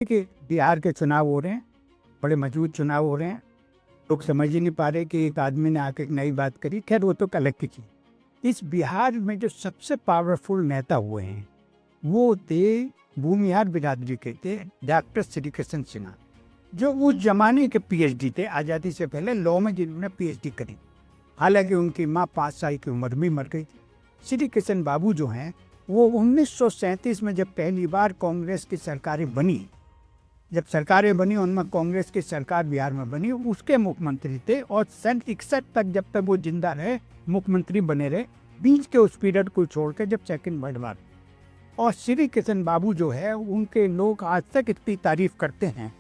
कि बिहार के चुनाव हो रहे हैं, बड़े मजबूत चुनाव हो रहे हैं। लोग समझ ही नहीं पा रहे कि एक आदमी ने आके एक नई बात करी। खैर वो तो अलग की चीज़। इस बिहार में जो सबसे पावरफुल नेता हुए हैं वो थे भूमिहार बिरादरी के थे डॉक्टर श्री कृष्ण सिन्हा, जो उस जमाने के पीएचडी थे, आज़ादी से पहले लॉ में जिन्होंने पीएचडी करी। हालांकि उनकी माँ 5 साल की उम्र में मर गई थी। श्री कृष्ण बाबू जो हैं वो 1937 में जब पहली बार कांग्रेस की सरकारें बनी, जब सरकारें बनी उनमें कांग्रेस की सरकार बिहार में बनी, उसके मुख्यमंत्री थे और सन 61 तक जब तक वो जिंदा रहे मुख्यमंत्री बने रहे, बीच के उस पीरियड को छोड़ के जब सेकंड वर्ल्ड वार। और श्री कृष्ण बाबू जो है उनके लोग आज तक इतनी तारीफ करते हैं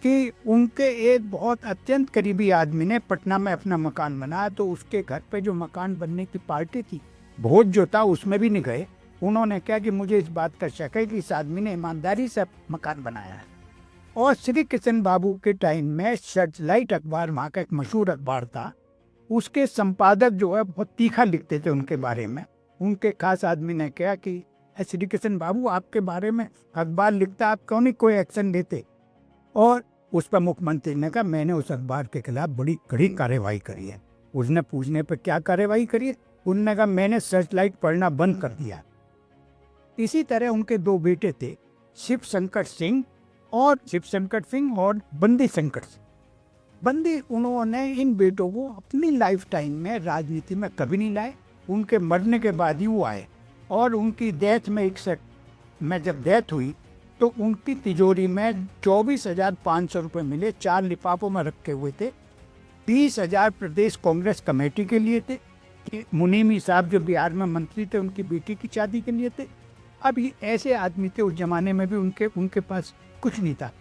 कि उनके एक बहुत अत्यंत करीबी आदमी ने पटना में अपना मकान बनाया, तो उसके घर पे जो मकान बनने की पार्टी थी, भोज जो था उसमें भी नहीं गए। उन्होंने कहा कि मुझे इस बात का शक है कि इस आदमी ने ईमानदारी से मकान बनाया है। और श्री कृष्ण बाबू के टाइम में सर्चलाइट अखबार वहाँ का एक मशहूर अखबार था, उसके संपादक जो है बहुत तीखा लिखते थे उनके बारे में। उनके खास आदमी ने कहा कि श्री कृष्ण बाबू आपके बारे में अखबार लिखता, आप क्यों नहीं कोई एक्शन लेते। और उस पर मुख्यमंत्री ने कहा मैंने उस अखबार के खिलाफ बड़ी कड़ी कार्रवाई करी है। उसने पूछने पर क्या कार्रवाई करी है, उन्होंने कहा मैंने सर्चलाइट पढ़ना बंद कर दिया। इसी तरह उनके 2 बेटे थे, शिव शंकर सिंह और बंदी शंकर सिंह। बंदी उन्होंने इन बेटों को अपनी लाइफ टाइम में राजनीति में कभी नहीं लाए, उनके मरने के बाद ही वो आए। और उनकी डेथ में जब डेथ हुई तो उनकी तिजोरी में 24,500 रुपये मिले, 4 लिफाफों में रखे हुए थे। 20,000 प्रदेश कांग्रेस कमेटी के लिए थे, मुनीमी साहब जो बिहार में मंत्री थे उनकी बेटी की शादी के लिए थे। अब ये ऐसे आदमी थे, उस जमाने में भी उनके पास कुछ नहीं था।